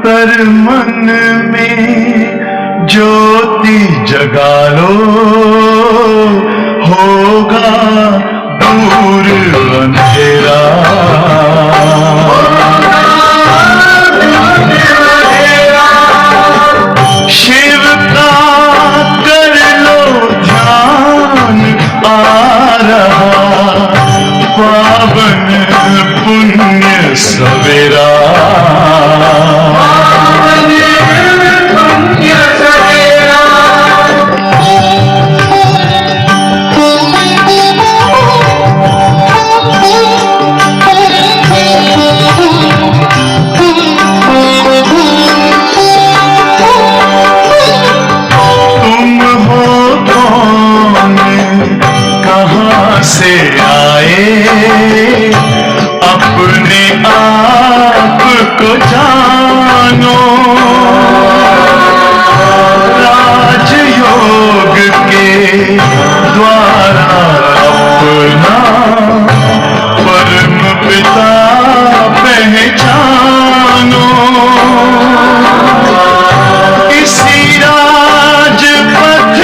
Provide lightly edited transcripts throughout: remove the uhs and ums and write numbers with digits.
अंतर मन में ज्योति जगा लो, होगा दूर अंधेरा। शिव का कर लो ध्यान, आ रहा पावन पुण्य सवेरा। से आए अपने आप को जानो, राजयोग के द्वारा अपना परम पिता पहचानो। इसी राजपथ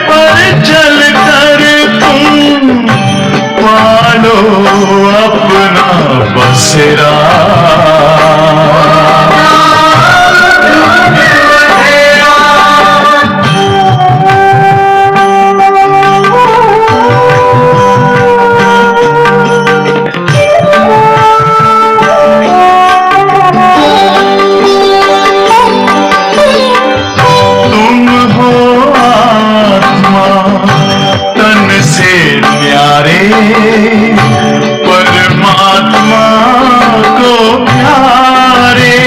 पर चलकर तुम पालो अपना बसेरा। तुम हो आत्मा तन से प्यारे, परमात्मा को प्यारे।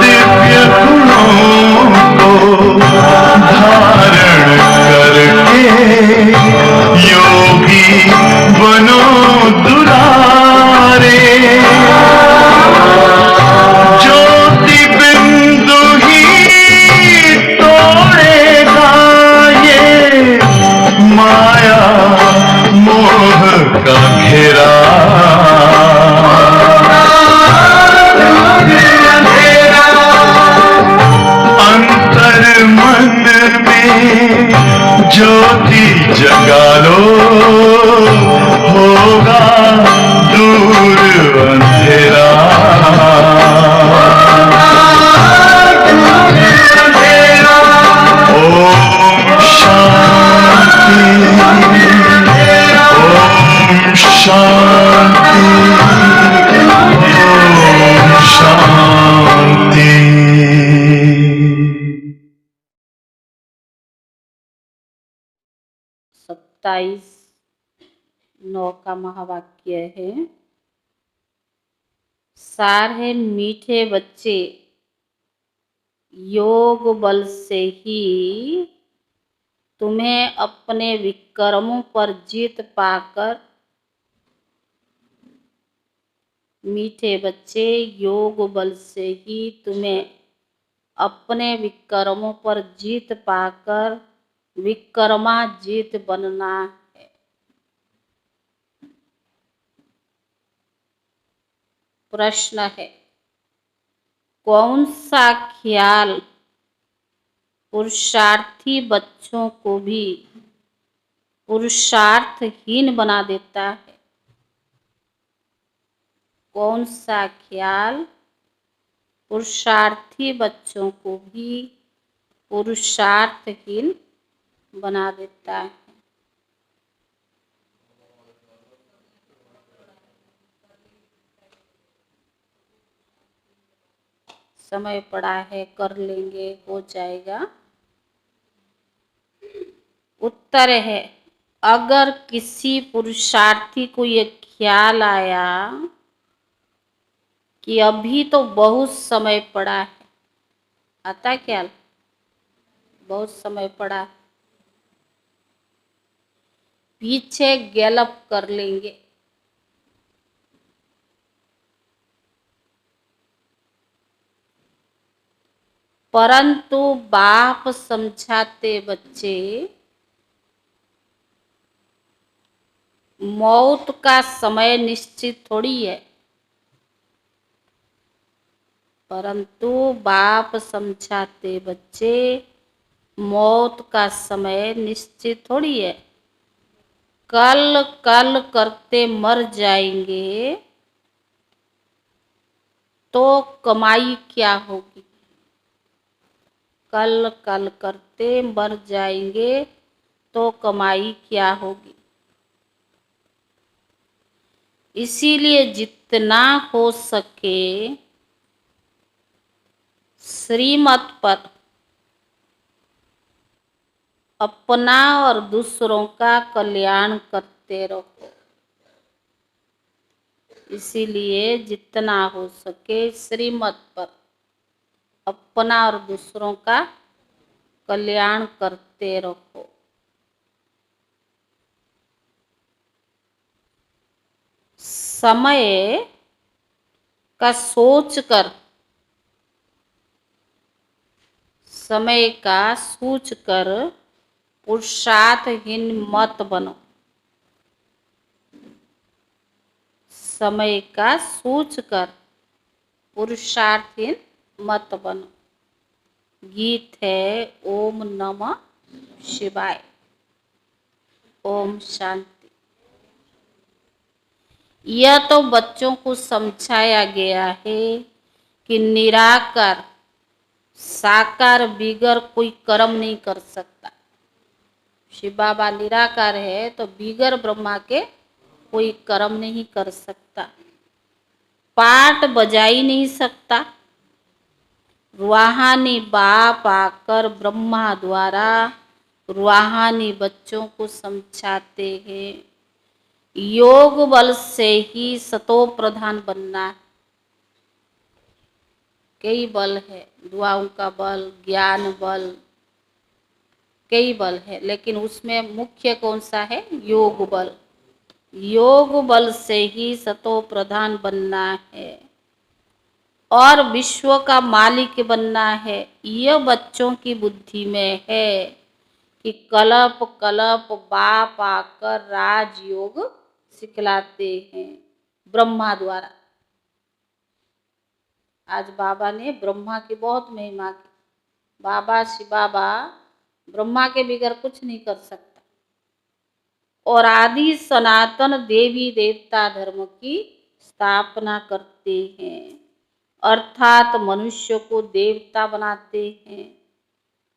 दिव्य गुणों को धारण करके योगी बनो दुलारे। ज्योति बिंदु ही तोड़ेगा ये माया मोह का घेरा। अंतर मन में ज्योति जगा लो, होगा दूर अंधेरा। ओम शांति, ओम शांति, ओम शांति। 27:9 का महावाक्य है। सार है मीठे बच्चे, योग बल से ही तुम्हें अपने विकर्मों पर जीत पाकर, मीठे बच्चे योग बल से ही तुम्हें अपने विकर्मों पर जीत पाकर विक्रमाजीत बनना है। प्रश्न है, कौन सा ख्याल पुरुषार्थी बच्चों को भी पुरुषार्थहीन बना देता है? कौन सा ख्याल पुरुषार्थी बच्चों को भी पुरुषार्थहीन बना देता है? समय पड़ा है, कर लेंगे, हो जाएगा। उत्तर है, अगर किसी पुरुषार्थी को ये ख्याल आया कि अभी तो बहुत समय पड़ा है, आता ख्याल बहुत समय पड़ा, पीछे गैलप कर लेंगे, परंतु बाप समझाते बच्चे मौत का समय निश्चित थोड़ी है। परंतु बाप समझाते बच्चे मौत का समय निश्चित थोड़ी है। कल कल करते मर जाएंगे तो कमाई क्या होगी। कल कल करते मर जाएंगे तो कमाई क्या होगी। इसीलिए जितना हो सके श्रीमत पर अपना और दूसरों का कल्याण करते रहो। इसीलिए जितना हो सके श्रीमत पर अपना और दूसरों का कल्याण करते रहो। समय का सोचकर, समय का सोचकर पुरुषार्थहीन मत बनो। समय का सोचकर पुरुषार्थहीन मत बनो। गीत है ओम नमः शिवाय। ओम शांति। यह तो बच्चों को समझाया गया है कि निराकार साकार बिगर कोई कर्म नहीं कर सकता। शिव बाबा निराकार है तो बिगर ब्रह्मा के कोई कर्म नहीं कर सकता। पाठ बजा ही नहीं सकता। रूहानी बाप आकर ब्रह्मा द्वारा रूहानी बच्चों को समझाते हैं योग बल से ही सतो प्रधान बनना। कई बल है, दुआओं का बल, ज्ञान बल, कई बल है, लेकिन उसमें मुख्य कौन सा है? योग बल। योग बल से ही सतो प्रधान बनना है और विश्व का मालिक बनना है। यह बच्चों की बुद्धि में है कि कलप कलप बाप आकर राजयोग सिखलाते हैं ब्रह्मा द्वारा। आज बाबा ने ब्रह्मा की बहुत महिमा की। बाबा शिव बाबा ब्रह्मा के बिगर कुछ नहीं कर सकता और आदि सनातन देवी देवता धर्म की स्थापना करते हैं, अर्थात मनुष्य को देवता बनाते हैं।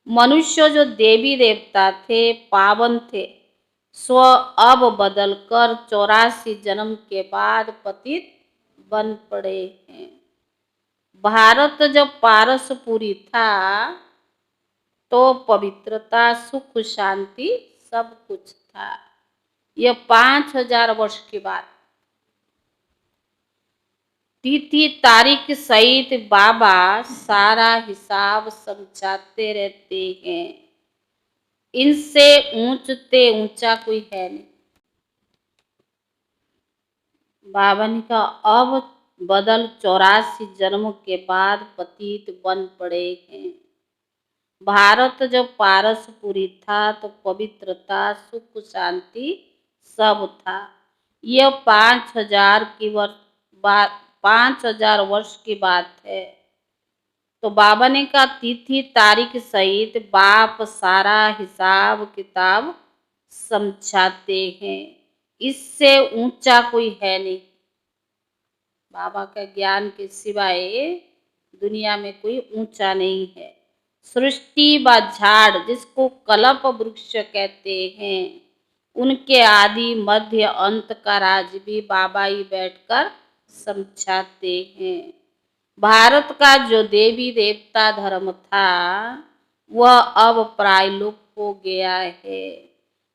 मनुष्य जो देवी देवता थे, पावन थे, स्व अब बदलकर 84 जन्म के बाद पतित बन पड़े हैं। भारत जब पारसपुरी था तो पवित्रता सुख शांति सब कुछ था। यह 5000 वर्ष के बाद तिथि तारीख सहित बाबा सारा हिसाब समझाते रहते हैं। इनसे ऊंचते ऊंचा कोई है नहीं। बाबा ने कहा अब बदल 84 जन्म के बाद पतित बन पड़े हैं। भारत जब पारसपुरी था तो पवित्रता सुख शांति सब था। यह 5000 की बात, 5000 वर्ष की बात है। तो बाबा ने कहा तिथि तारीख सहित बाप सारा हिसाब किताब समझाते हैं। इससे ऊंचा कोई है नहीं। बाबा का ज्ञान के सिवाय दुनिया में कोई ऊंचा नहीं है। सृष्टि व झाड़ जिसको कल्प वृक्ष कहते हैं, उनके आदि मध्य अंत का राज भी बाबा ही बैठकर समझाते हैं। भारत का जो देवी देवता धर्म था वह अब प्राय लुप्त हो गया है।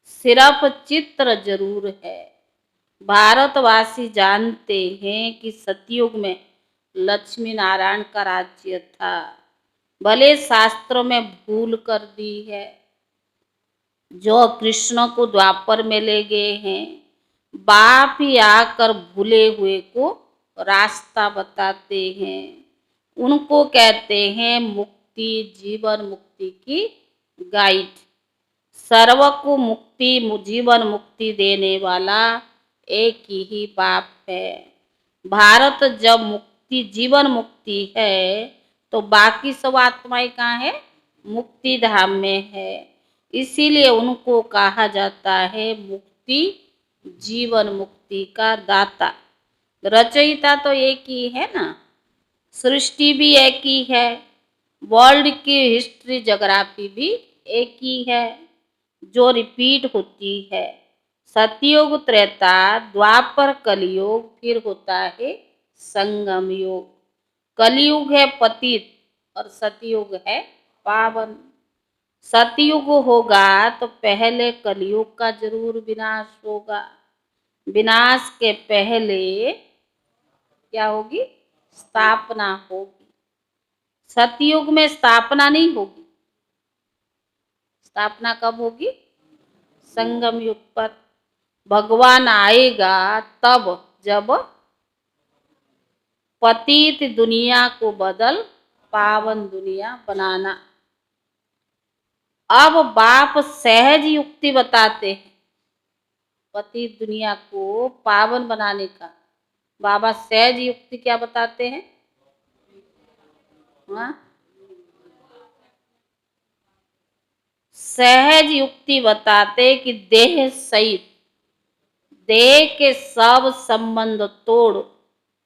सिर्फ चित्र जरूर है। भारतवासी जानते हैं कि सतयुग में लक्ष्मी नारायण का राज्य था। भले शास्त्रों में भूल कर दी है। जो कृष्ण को द्वापर में ले गए हैं, बाप ही आकर भूले हुए को रास्ता बताते हैं। उनको कहते हैं मुक्ति, जीवन मुक्ति की गाइड। सर्व को मुक्ति, जीवन मुक्ति देने वाला एक ही बाप है। भारत जब मुक्ति जीवन मुक्ति है तो बाकी सब आत्माएं कहाँ है? मुक्ति धाम में है। इसीलिए उनको कहा जाता है मुक्ति जीवन मुक्ति का दाता। रचयिता तो एक ही है ना, सृष्टि भी एक ही है, वर्ल्ड की हिस्ट्री जोग्राफी भी एक ही है जो रिपीट होती है। सतयुग त्रेता द्वापर कलयुग फिर होता है संगम युग। कलयुग है पतित और सतयुग है पावन। सतयुग होगा तो पहले कलयुग का जरूर विनाश होगा। विनाश के पहले क्या होगी? स्थापना होगी। सतयुग में स्थापना नहीं होगी। स्थापना कब होगी? संगम युग पर भगवान आएगा तब, जब पतित दुनिया को बदल पावन दुनिया बनाना। अब बाप सहज युक्ति बताते हैं पतित दुनिया को पावन बनाने का। बाबा सहज युक्ति क्या बताते हैं? हाँ? सहज युक्ति बताते कि देह सहित देह के सब संबंध तोड़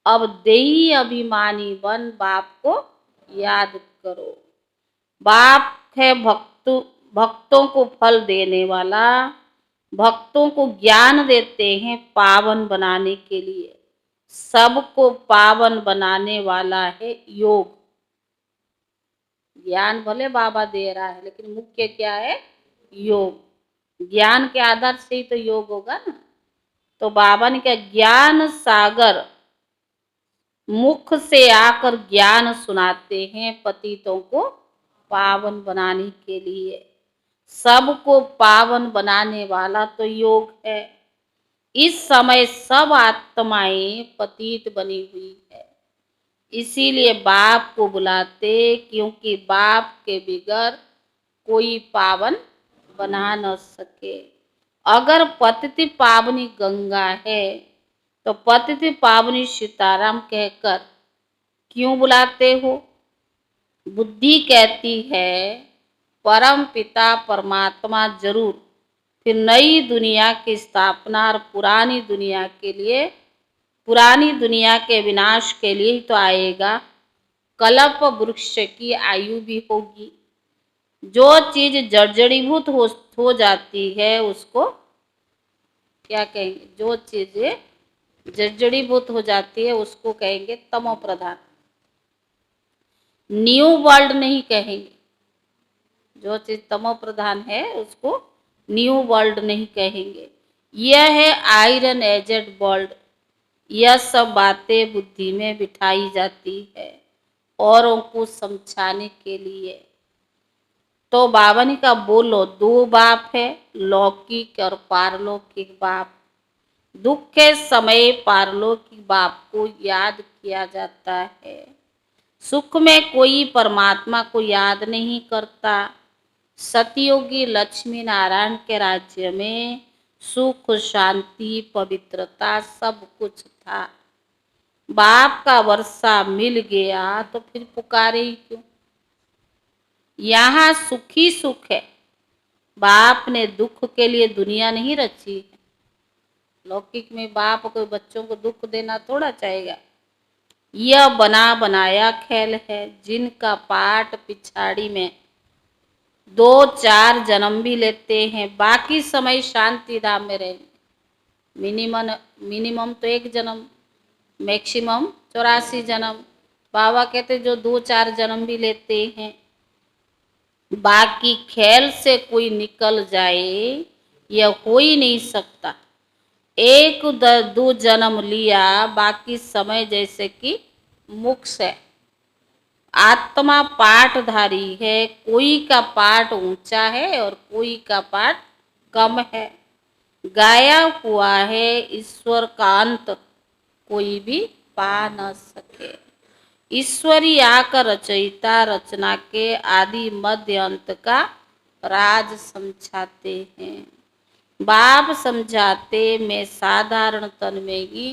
अब देही अभिमानी बन बाप को याद करो। बाप है भक्तों को फल देने वाला, भक्तों को ज्ञान देते हैं पावन बनाने के लिए। सबको पावन बनाने वाला है योग। ज्ञान भले बाबा दे रहा है लेकिन मुख्य क्या है? योग। ज्ञान के आधार से ही तो योग होगा ना। तो बाबा ने क्या ज्ञान सागर मुख से आकर ज्ञान सुनाते हैं पतितों को पावन बनाने के लिए। सबको पावन बनाने वाला तो योग है। इस समय सब आत्माएं पतित बनी हुई है, इसीलिए बाप को बुलाते, क्योंकि बाप के बिगर कोई पावन बना न सके। अगर पतिति पावनी गंगा है तो पतिति पावनी सीताराम कहकर क्यों बुलाते हो? बुद्धि कहती है परम पिता परमात्मा जरूर फिर नई दुनिया की स्थापना और पुरानी दुनिया के विनाश के लिए ही तो आएगा। कल्प वृक्ष की आयु भी होगी। जो चीज जर्जरीभूत हो जाती है उसको क्या कहेंगे? जो चीजें जर्जरीभूत हो जाती है उसको कहेंगे तमो प्रधान। न्यू वर्ल्ड नहीं कहेंगे। जो चीज तमो प्रधान है उसको न्यू वर्ल्ड नहीं कहेंगे। यह है आयरन एजेड वर्ल्ड। यह सब बातें बुद्धि में बिठाई जाती है औरों को समझाने के लिए। तो बाबा ने कहा बोलो, दो बाप है, लौकिक और पारलौकिक बाप। दुख के समय पारलौकिक बाप को याद किया जाता है। सुख में कोई परमात्मा को याद नहीं करता। सतयोगी लक्ष्मी नारायण के राज्य में सुख शांति पवित्रता सब कुछ था। बाप का वर्षा मिल गया तो फिर पुकारे ही क्यों? यहाँ सुखी सुख है। बाप ने दुख के लिए दुनिया नहीं रची है। लौकिक में बाप को बच्चों को दुख देना थोड़ा चाहेगा। यह बना बनाया खेल है जिनका पाठ पिछाड़ी में 2-4 जन्म भी लेते हैं, बाकी समय शांति धाम में रहेंगे। मिनिमम तो 1 जन्म, मैक्सिमम 84 जन्म। बाबा कहते जो 2-4 जन्म भी लेते हैं, बाकी खेल से कोई निकल जाए यह हो ही नहीं सकता। 1-2 जन्म लिया, बाकी समय जैसे कि मोक्ष है। आत्मा पाठधारी है, कोई का पाठ ऊंचा है और कोई का पाठ कम है। गाया हुआ है ईश्वर का अंत कोई भी पा न सके। ईश्वरी आकर रचयिता रचना के आदि मध्य अंत का राज समझाते हैं। बाप समझाते मैं साधारण तन में ही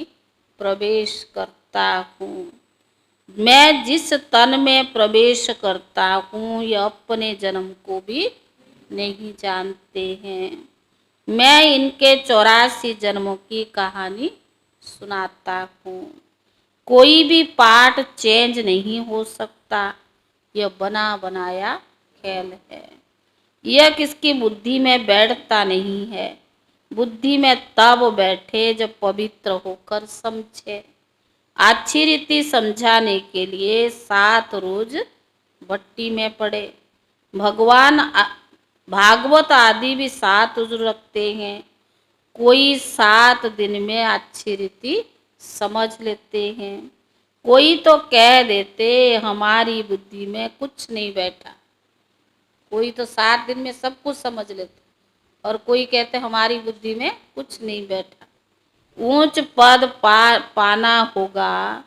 प्रवेश करता हूँ। मैं जिस तन में प्रवेश करता हूँ यह अपने जन्म को भी नहीं जानते हैं। मैं इनके 84 जन्मों की कहानी सुनाता हूँ। कोई भी पार्ट चेंज नहीं हो सकता, यह बना बनाया खेल है। यह किसकी बुद्धि में बैठता नहीं है, बुद्धि में तब बैठे जब पवित्र होकर समझे। अच्छी रीति समझाने के लिए 7 रोज भट्टी में पड़े। भगवान भागवत आदि भी 7 रोज रखते हैं। कोई 7 दिन में अच्छी रीति समझ लेते हैं। कोई तो कह देते हमारी बुद्धि में कुछ नहीं बैठा। कोई तो 7 दिन में सब कुछ समझ लेते और कोई कहते हमारी बुद्धि में कुछ नहीं बैठा। ऊंच पद पाना होगा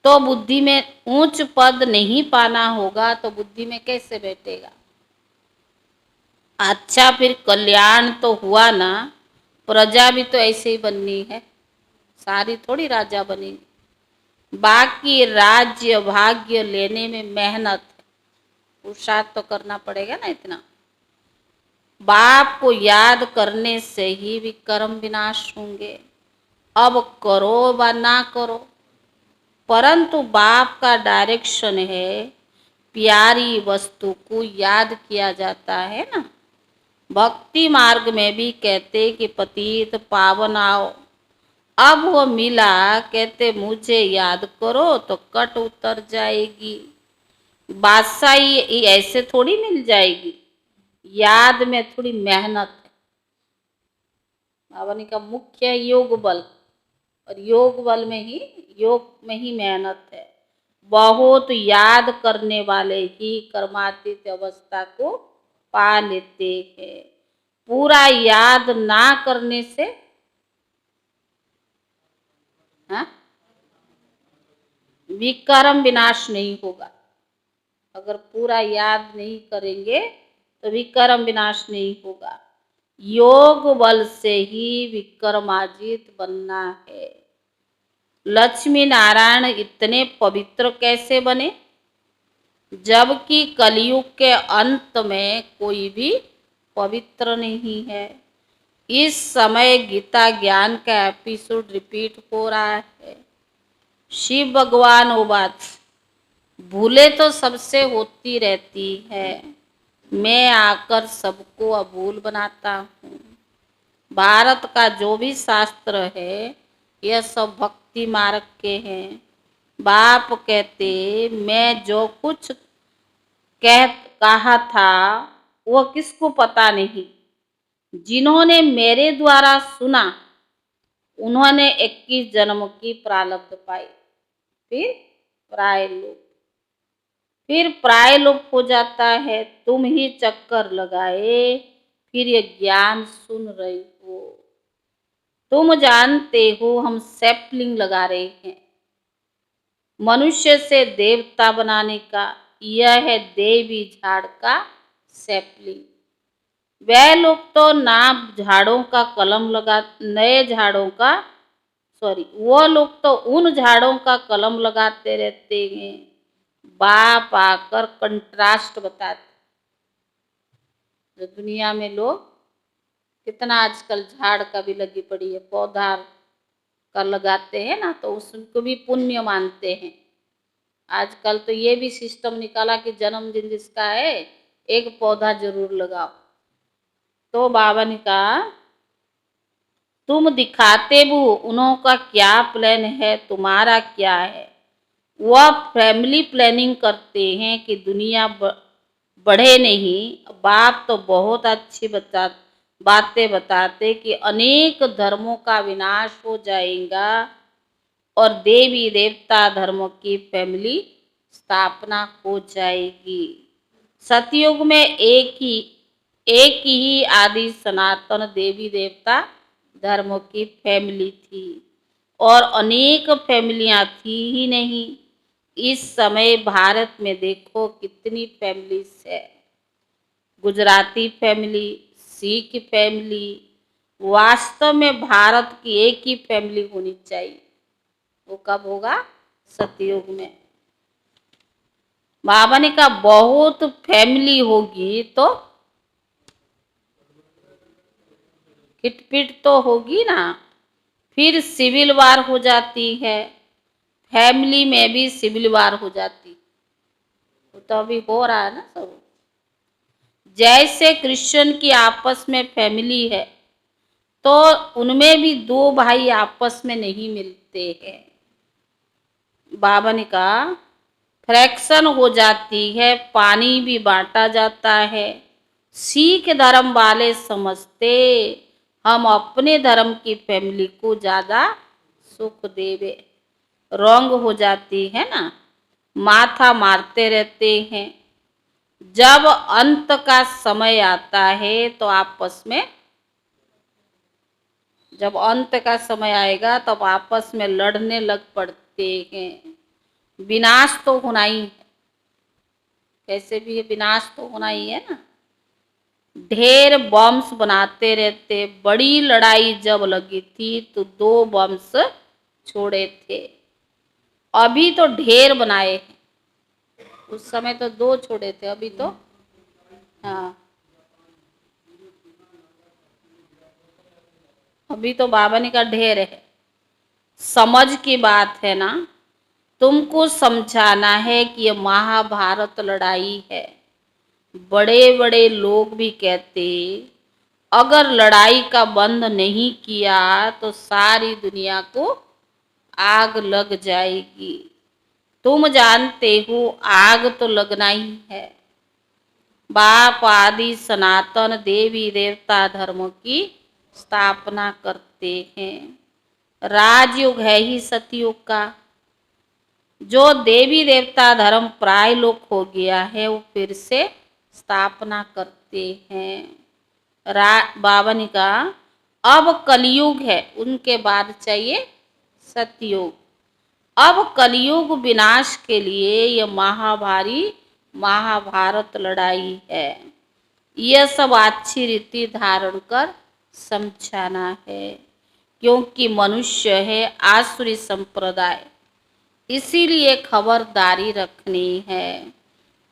तो बुद्धि में, ऊंच पद नहीं पाना होगा तो बुद्धि में कैसे बैठेगा। अच्छा फिर कल्याण तो हुआ ना, प्रजा भी तो ऐसे ही बननी है, सारी थोड़ी राजा बनेगी। बाकी राज्य भाग्य लेने में मेहनत है, पुरुषार्थ तो करना पड़ेगा ना इतना। बाप को याद करने से ही विक्रम विनाश होंगे। अब करो व ना करो, परंतु बाप का डायरेक्शन है, प्यारी वस्तु को याद किया जाता है ना। भक्ति मार्ग में भी कहते कि पतित पावन आओ। अब वो मिला, कहते मुझे याद करो तो कट उतर जाएगी। बादशाही ऐसे थोड़ी मिल जाएगी, याद में थोड़ी मेहनत है। बाबा का मुख्य योग बल, और योग बल में ही, योग में ही मेहनत है। बहुत याद करने वाले ही कर्मातीत अवस्था को पा लेते हैं। पूरा याद ना करने से हाँ, विक्रम विनाश नहीं होगा। अगर पूरा याद नहीं करेंगे तो विक्रम विनाश नहीं होगा। योग बल से ही विक्रमाजित बनना है। लक्ष्मी नारायण इतने पवित्र कैसे बने, जबकि कलयुग के अंत में कोई भी पवित्र नहीं है। इस समय गीता ज्ञान का एपिसोड रिपीट हो रहा है। शिव भगवान उवाच, भूले तो सबसे होती रहती है, मैं आकर सबको अभूल बनाता हूँ। भारत का जो भी शास्त्र है यह सब भक्ति मार्ग के हैं। बाप कहते मैं जो कुछ कहा था वो किसको पता नहीं, जिन्होंने मेरे द्वारा सुना उन्होंने 21 जन्म की प्रारब्ध पाई। फिर प्राय लोप हो जाता है। तुम ही चक्कर लगाए फिर ये ज्ञान सुन रही हो। तुम जानते हो हम सैपलिंग लगा रहे हैं मनुष्य से देवता बनाने का। यह है देवी झाड़ का सैपलिंग। वह लोग तो ना झाड़ों का कलम लगा, नए झाड़ों का वो लोग तो उन झाड़ों का कलम लगाते रहते हैं। बाप आकर कंट्रास्ट बताते। जो दुनिया में लोग कितना आजकल झाड़ का भी लगी पड़ी है, पौधा का लगाते हैं ना, तो उसको भी पुण्य मानते हैं। आजकल तो ये भी सिस्टम निकाला कि जन्मदिन जिसका है एक पौधा जरूर लगाओ। तो बाबा ने कहा तुम दिखाते वो उन्हों का क्या प्लान है, तुम्हारा क्या है। वह फैमिली प्लानिंग करते हैं कि दुनिया बढ़े नहीं। बाप तो बहुत अच्छी बातें बताते कि अनेक धर्मों का विनाश हो जाएगा और देवी देवता धर्मों की फैमिली स्थापना हो जाएगी। सतयुग में एक ही आदि सनातन देवी देवता धर्मों की फैमिली थी और अनेक फैमिलियां थी ही नहीं। इस समय भारत में देखो कितनी फैमिलीज है। गुजराती फैमिली, सिख फैमिली, वास्तव में भारत की एक ही फैमिली होनी चाहिए। वो कब होगा? सतयुग में। बाबा ने कहा बहुत फैमिली होगी तो खिटपिट तो होगी ना, फिर सिविल वार हो जाती है, फैमिली में भी सिविल वार हो जाती, वो तो अभी हो रहा है ना सब। जैसे क्रिश्चियन की आपस में फैमिली है तो उनमें भी दो भाई आपस में नहीं मिलते हैं। बाबा ने कहा फ्रैक्शन हो जाती है, पानी भी बांटा जाता है। सिख धर्म वाले समझते हम अपने धर्म की फैमिली को ज्यादा सुख देवे, रंग हो जाती है ना, माथा मारते रहते हैं। जब अंत का समय आता है तो आपस में, जब अंत का समय आएगा तब आपस में लड़ने लग पड़ते हैं। विनाश तो होना ही है, कैसे भी है विनाश तो होना ही है ना। ढेर बम्स बनाते रहते, बड़ी लड़ाई जब लगी थी तो 2 बम्स छोड़े थे, अभी तो ढेर बनाए हैं। उस समय तो 2 छोड़े थे, अभी तो हाँ, अभी तो बाबा ने का ढेर है। समझ की बात है ना, तुमको समझाना है कि ये महाभारत लड़ाई है। बड़े बड़े लोग भी कहते अगर लड़ाई का बंद नहीं किया तो सारी दुनिया को आग लग जाएगी। तुम जानते हो आग तो लगना ही है। बाप आदि सनातन देवी देवता धर्म की स्थापना करते हैं। राजयुग है ही सतयुग का। जो देवी देवता धर्म प्राय लोक हो गया है वो फिर से स्थापना करते हैं। बाबा ने कहा अब कलयुग है, उनके बाद चाहिए सतयुग। अब कलयुग विनाश के लिए यह महाभारी महाभारत लड़ाई है। यह सब अच्छी रीति धारण कर समझाना है, क्योंकि मनुष्य है आसुरी संप्रदाय, इसीलिए खबरदारी रखनी है।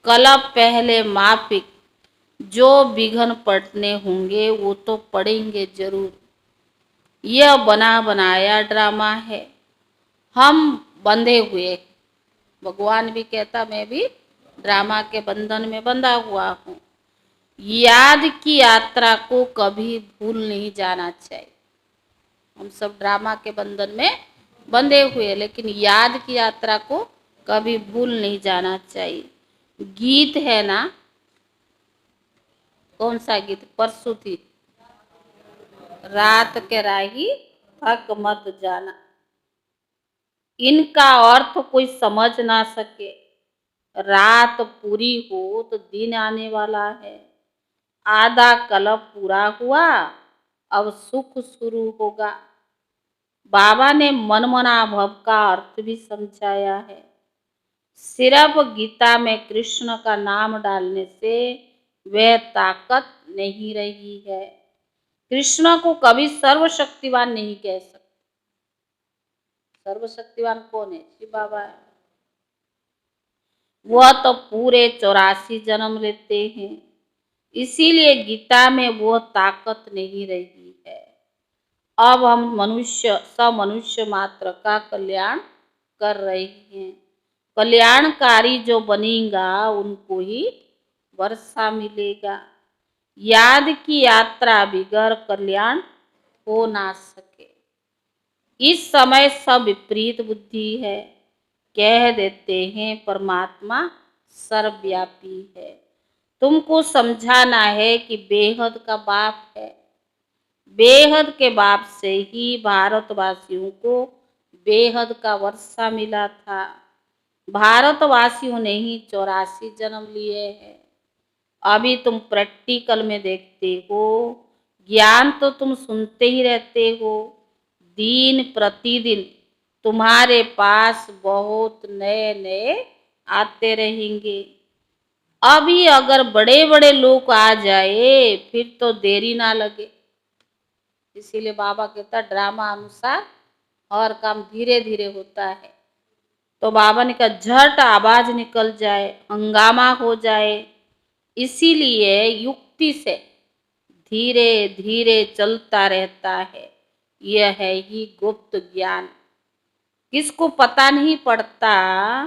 कल पहले माफिक जो विघ्न पड़ने होंगे वो तो पड़ेंगे जरूर। यह बना बनाया ड्रामा है, हम बंधे हुए। भगवान भी कहता मैं भी ड्रामा के बंधन में बंधा हुआ हूँ। याद की यात्रा को कभी भूल नहीं जाना चाहिए। हम सब ड्रामा के बंधन में बंधे हुए, लेकिन याद की यात्रा को कभी भूल नहीं जाना चाहिए। गीत है ना, कौन सा गीत परसों थी, रात के राही थक मत जाना। इनका अर्थ कोई समझ ना सके। रात पूरी हो तो दिन आने वाला है। आधा कल्प पूरा हुआ, अब सुख शुरू होगा। बाबा ने मनमना भव का अर्थ भी समझाया है। सिर्फ गीता में कृष्ण का नाम डालने से वह ताकत नहीं रही है। कृष्ण को कभी सर्वशक्तिवान नहीं कह सकते। सर्वशक्तिवान कौन है? शिव बाबा है। वह तो पूरे 84 जन्म लेते हैं, इसीलिए गीता में वो ताकत नहीं रही है। अब हम मनुष्य सब मनुष्य मात्र का कल्याण कर रहे हैं। कल्याणकारी जो बनेगा उनको ही वर्षा मिलेगा। याद की यात्रा बिगड़ कल्याण हो ना सके। इस समय सब विपरीत बुद्धि है, कह देते हैं परमात्मा सर्वव्यापी है। तुमको समझाना है कि बेहद का बाप है। बेहद के बाप से ही भारतवासियों को बेहद का वर्षा मिला था। भारतवासियों ने ही 84 जन्म लिए हैं। अभी तुम प्रैक्टिकल में देखते हो, ज्ञान तो तुम सुनते ही रहते हो। दिन प्रतिदिन तुम्हारे पास बहुत नए नए आते रहेंगे। अभी अगर बड़े बड़े लोग आ जाए फिर तो देरी ना लगे। इसीलिए बाबा कहता ड्रामा अनुसार हर काम धीरे धीरे होता है। तो बाबा ने कहा झट आवाज निकल जाए, हंगामा हो जाए, इसीलिए युक्ति से धीरे धीरे चलता रहता है। यह है ही गुप्त ज्ञान। किसको पता नहीं पड़ता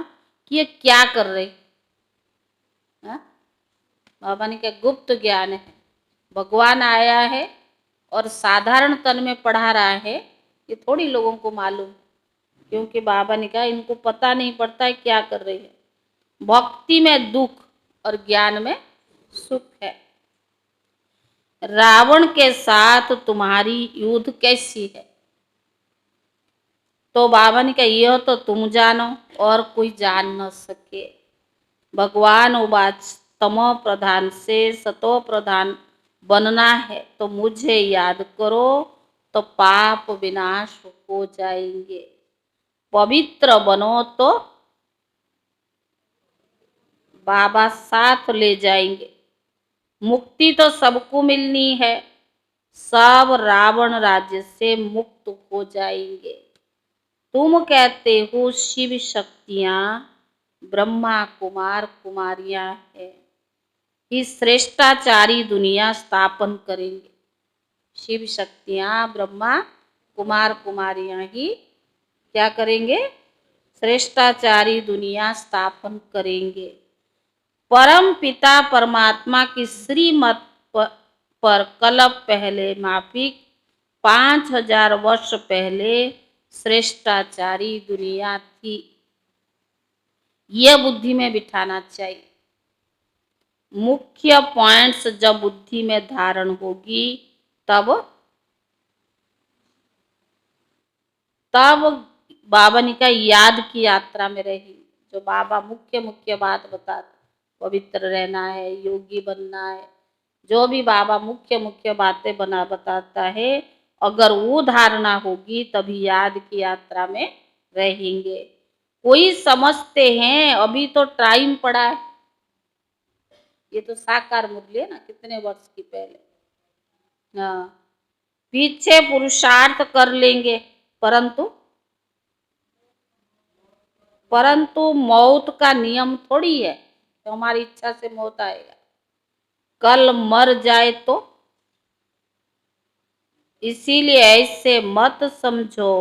कि ये क्या कर रहे। हाँ? बाबा ने कहा गुप्त ज्ञान है। भगवान आया है और साधारण तन में पढ़ा रहा है, ये थोड़ी लोगों को मालूम, क्योंकि बाबा ने कहा इनको पता नहीं पड़ता है क्या कर रही है। भक्ति में दुख और ज्ञान में सुख है। रावण के साथ तुम्हारी युद्ध कैसी है? तो बाबा ने कहा यह तो तुम जानो और कोई जान न सके। भगवान उवाच तमो प्रधान से सतो प्रधान बनना है तो मुझे याद करो, तो पाप विनाश हो जाएंगे। पवित्र बनो तो बाबा साथ ले जाएंगे। मुक्ति तो सबको मिलनी है, सब रावण राज्य से मुक्त हो जाएंगे। तुम कहते हो शिव शक्तियां ब्रह्मा कुमार कुमारियां हैं, कि श्रेष्ठाचारी दुनिया स्थापन करेंगे। शिव शक्तियां ब्रह्मा कुमार कुमारियां ही क्या करेंगे? श्रेष्ठाचारी दुनिया स्थापन करेंगे। परम पिता परमात्मा की श्रीमत पर कल्प पहले माफिक 5000 वर्ष पहले श्रेष्ठाचारी दुनिया थी। यह बुद्धि में बिठाना चाहिए। मुख्य पॉइंट्स जब बुद्धि में धारण होगी तब बाबा ने कहा याद की यात्रा में रहेगी। जो बाबा मुख्य मुख्य बात बताते, पवित्र रहना है, योगी बनना है, जो भी बाबा मुख्य मुख्य बातें बताता है, अगर वो धारणा होगी तभी याद की यात्रा में रहेंगे। कोई समझते हैं अभी तो टाइम पड़ा है, ये तो साकार मुरली है ना, कितने वर्ष की पहले। हाँ, पीछे पुरुषार्थ कर लेंगे, परंतु मौत का नियम थोड़ी है तो हमारी इच्छा से मौत आएगा। कल मर जाए तो, इसीलिए ऐसे मत समझो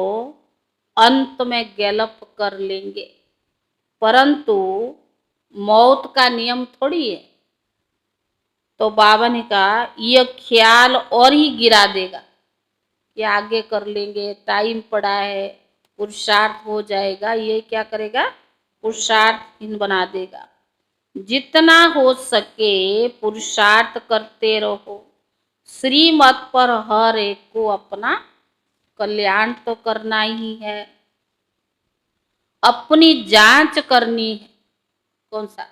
अंत में गैलप कर लेंगे, परंतु मौत का नियम थोड़ी है। तो बाबा ने कहा यह ख्याल और ही गिरा देगा कि आगे कर लेंगे, टाइम पड़ा है, पुरुषार्थ हो जाएगा। ये क्या करेगा? पुरुषार्थहीन बना देगा। जितना हो सके पुरुषार्थ करते रहो। श्रीमत पर हर एक को अपना कल्याण तो करना ही है, अपनी जांच करनी है। कौन सा?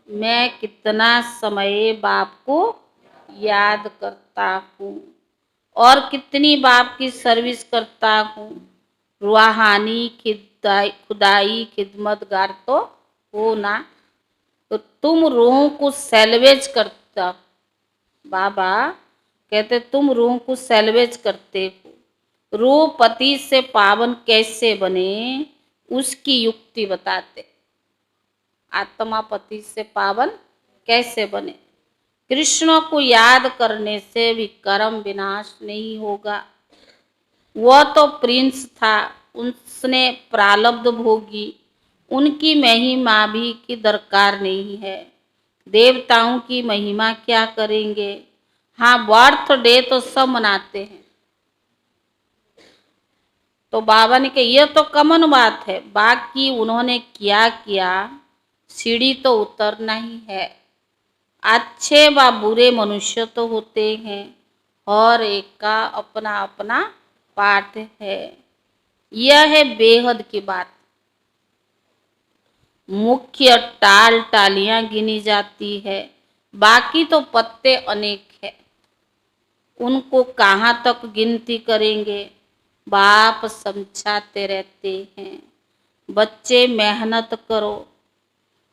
मैं कितना समय बाप को याद करता हूँ और कितनी बाप की सर्विस करता हूँ। रूहानी खुदाई खिदमतगार तो हो ना, तो तुम रूहों को सैल्वेज करता। बाबा कहते तुम रूह को सैल्वेज करते हो। रूह पति से पावन कैसे बने उसकी युक्ति बताते। आत्मा पति से पावन कैसे बने? कृष्ण को याद करने से भी कर्म विनाश नहीं होगा। वह तो प्रिंस था, उसने प्रारब्ध भोगी, उनकी महिमा भी की दरकार नहीं है। देवताओं की महिमा क्या करेंगे? हाँ, बर्थडे तो सब मनाते हैं। तो बाबा ने कहा यह तो कॉमन बात है, बाकी उन्होंने क्या किया, सीढ़ी तो उतरना ही है। अच्छे व बुरे मनुष्य तो होते हैं, और एक का अपना अपना पाठ है। यह है बेहद की बात। मुख्य टाल टालियां गिनी जाती है, बाकी तो पत्ते अनेक है, उनको कहाँ तक गिनती करेंगे। बाप समझाते रहते हैं बच्चे मेहनत करो,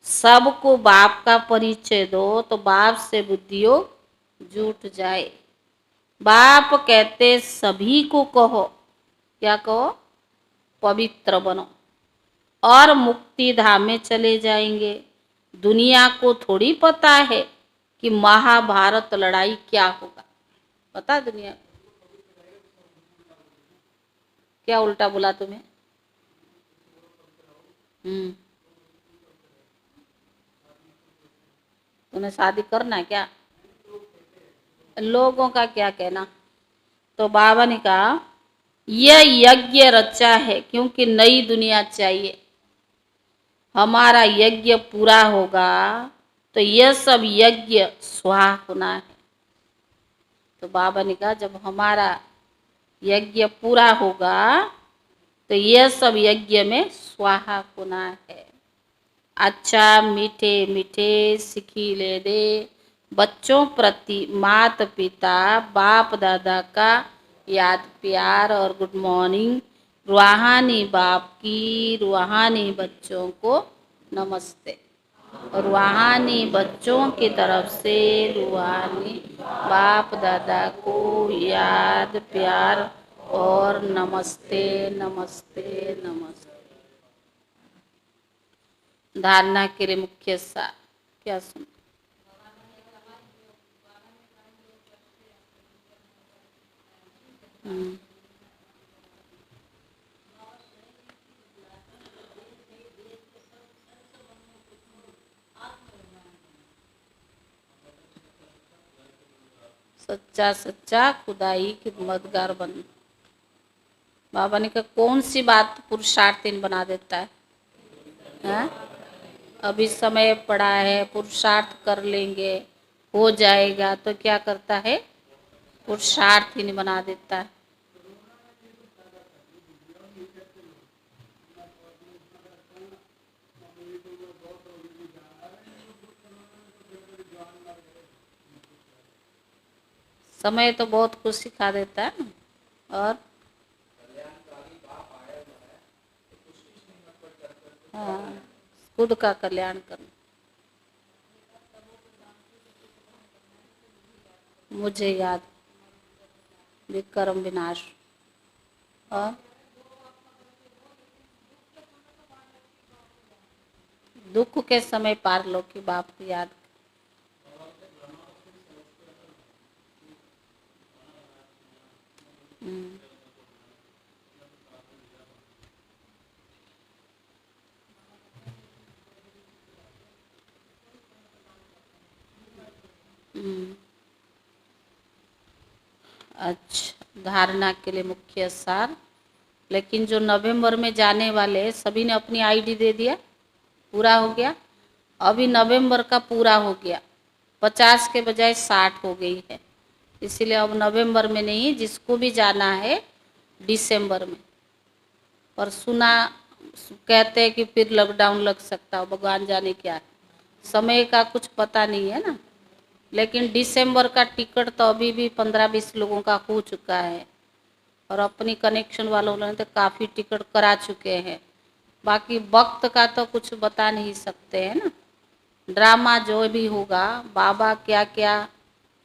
सबको बाप का परिचय दो तो बाप से बुद्धियोग जुट जाए। बाप कहते सभी को कहो, क्या कहो? पवित्र बनो। और मुक्ति धाम में चले जाएंगे। दुनिया को थोड़ी पता है कि महाभारत लड़ाई क्या होगा। पता है दुनिया को? क्या उल्टा बोला तुम्हें? तुम्हें शादी करना है क्या? लोगों का क्या कहना। तो बाबा ने कहा यह यज्ञ रचा है क्योंकि नई दुनिया चाहिए। हमारा यज्ञ पूरा होगा तो यह सब यज्ञ स्वाहा होना है। तो बाबा ने कहा जब हमारा यज्ञ पूरा होगा तो यह सब यज्ञ में स्वाहा होना है। अच्छा मीठे मीठे सिखिले दे बच्चों प्रति माता पिता बाप दादा का याद प्यार और गुड मॉर्निंग। रूहानी बाप की रूहानी बच्चों को नमस्ते। रूहानी बच्चों की तरफ से रूहानी बाप दादा को याद प्यार और नमस्ते नमस्ते नमस्ते। धारणा के लिए मुख्य सार क्या सुन। सच्चा सच्चा खुदाई खिदमतगार बन। बाबा ने कहा कौन सी बात पुरुषार्थहीन बना देता है? हैं? अभी समय पड़ा है, पुरुषार्थ कर लेंगे हो जाएगा, तो क्या करता है? पुरुषार्थहीन बना देता है। समय तो बहुत कुछ सिखा देता है ना। और हाँ, खुद का कल्याण करना। मुझे याद विक्रम विनाश। और दुख के समय पार लो कि बाप की याद। हम्म, हम्म। अच्छा धारणा के लिए मुख्य सार। लेकिन जो नवंबर में जाने वाले सभी ने अपनी आईडी दे दिया, पूरा हो गया। अभी नवंबर का पूरा हो गया, 50 के बजाय 60 हो गई है। इसीलिए अब नवंबर में नहीं, जिसको भी जाना है दिसंबर में। पर सुना कहते हैं कि फिर लॉकडाउन लग सकता है, भगवान जाने क्या है, समय का कुछ पता नहीं है ना। लेकिन दिसंबर का टिकट तो अभी भी 15-20 लोगों का हो चुका है। और अपनी कनेक्शन वालों ने तो काफ़ी टिकट करा चुके हैं। बाकी वक्त का तो कुछ बता नहीं सकते हैं ना। ड्रामा जो भी होगा, बाबा क्या क्या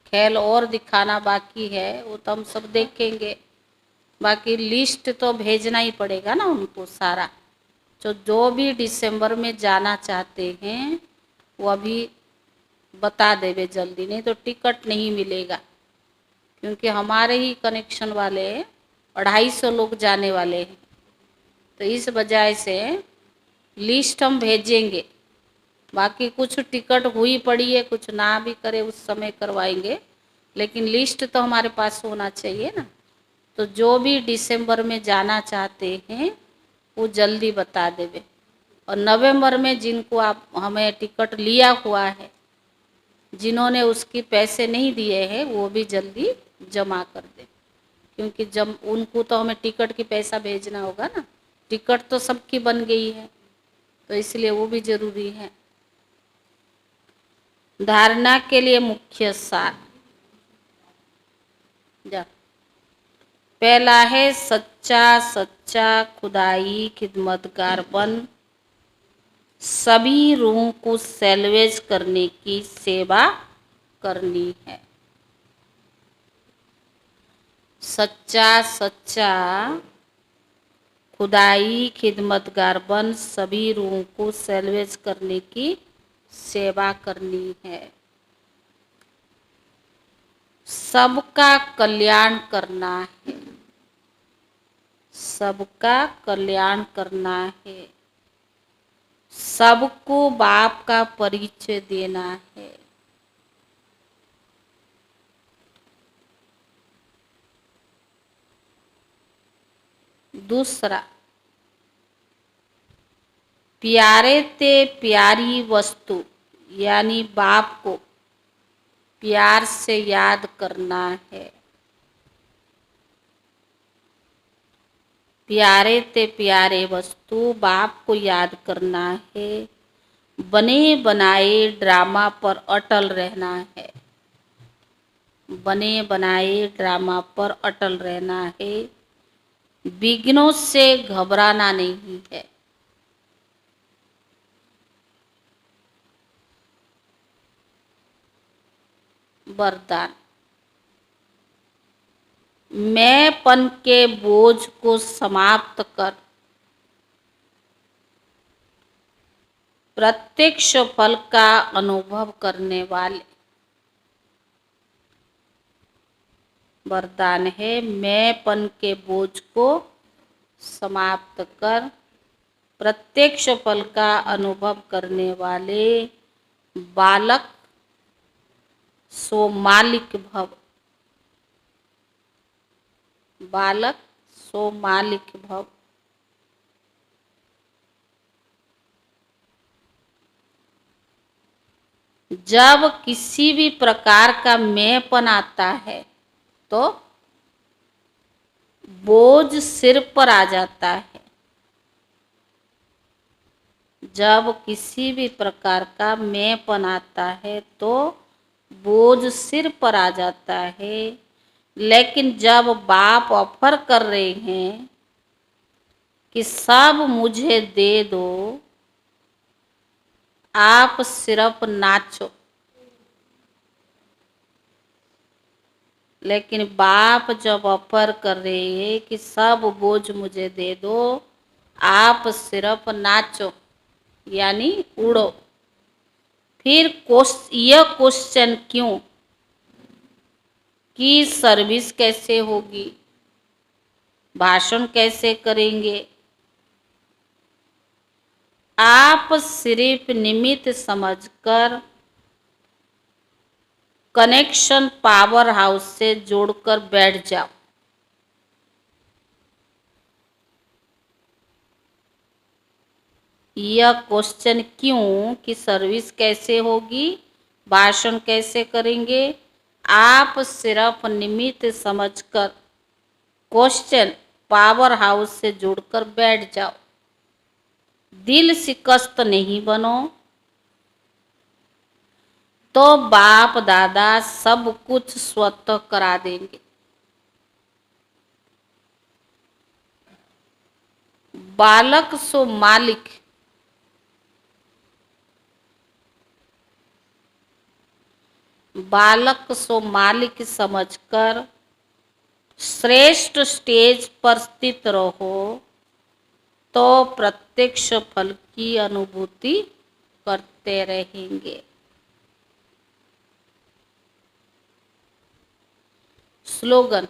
खेल और दिखाना बाकी है वो तो हम सब देखेंगे। बाकी लिस्ट तो भेजना ही पड़ेगा ना उनको सारा। जो जो भी दिसंबर में जाना चाहते हैं वो अभी बता देवे जल्दी, नहीं तो टिकट नहीं मिलेगा। क्योंकि हमारे ही कनेक्शन वाले 250 लोग जाने वाले हैं। तो इस वजह से लिस्ट हम भेजेंगे। बाकी कुछ टिकट हुई पड़ी है, कुछ ना भी करे उस समय करवाएंगे, लेकिन लिस्ट तो हमारे पास होना चाहिए ना। तो जो भी दिसंबर में जाना चाहते हैं वो जल्दी बता देवे। और नवंबर में जिनको आप हमें टिकट लिया हुआ है, जिन्होंने उसकी पैसे नहीं दिए हैं वो भी जल्दी जमा कर दे। क्योंकि जब उनको तो हमें टिकट की पैसा भेजना होगा ना। टिकट तो सबकी बन गई है, तो इसलिए वो भी जरूरी है। धारणा के लिए मुख्य सार जा। पहला है सच्चा सच्चा खुदाई खिदमतगार बन, सभी रूहों को सैल्वेज करने की सेवा करनी है। सच्चा सच्चा खुदाई खिदमतगार बन सभी रूहों को सैल्वेज करने की सेवा करनी है। सबका कल्याण करना है, सबका कल्याण करना है, सबको बाप का परिचय देना है। दूसरा, प्यारे ते प्यारी वस्तु यानी बाप को प्यार से याद करना है। प्यारे ते प्यारे वस्तु बाप को याद करना है। बने बनाए ड्रामा पर अटल रहना है, बने बनाए ड्रामा पर अटल रहना है। विघ्नों से घबराना नहीं है। वरदान, मैंपन के बोझ को समाप्त कर प्रत्यक्ष फल का अनुभव करने वाले। वरदान है, मैंपन के बोझ को समाप्त कर प्रत्यक्ष फल का अनुभव करने वाले बालक सो मालिक भव। बालक सो मालिक भव। जब किसी भी प्रकार का मैंपन आता है तो बोझ सिर पर आ जाता है। जब किसी भी प्रकार का मैंपन आता है तो बोझ सिर पर आ जाता है। लेकिन जब बाप ऑफर कर रहे हैं कि सब मुझे दे दो, आप सिर्फ नाचो, लेकिन बाप जब ऑफर कर रहे हैं कि सब बोझ मुझे दे दो, आप सिर्फ नाचो यानी उड़ो। फिर यह क्वेश्चन क्यों कि सर्विस कैसे होगी, भाषण कैसे करेंगे। आप सिर्फ निमित्त समझकर कनेक्शन पावर हाउस से जोड़कर बैठ जाओ। यह क्वेश्चन क्यों कि सर्विस कैसे होगी, भाषण कैसे करेंगे, आप सिर्फ निमित्त समझकर क्वेश्चन पावर हाउस से जुड़कर बैठ जाओ। दिल शिकस्त नहीं बनो, तो बाप दादा सब कुछ स्वतः करा देंगे। बालक सो मालिक, बालक सो मालिक समझकर श्रेष्ठ स्टेज पर स्थित रहो तो प्रत्यक्ष फल की अनुभूति करते रहेंगे। स्लोगन,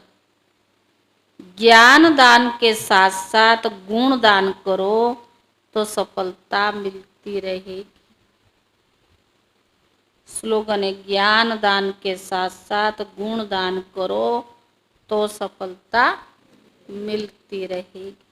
ज्ञान दान के साथ साथ गुण दान करो तो सफलता मिलती रहेगी। स्लोगन है, ज्ञान दान के साथ साथ गुण दान करो तो सफलता मिलती रहेगी।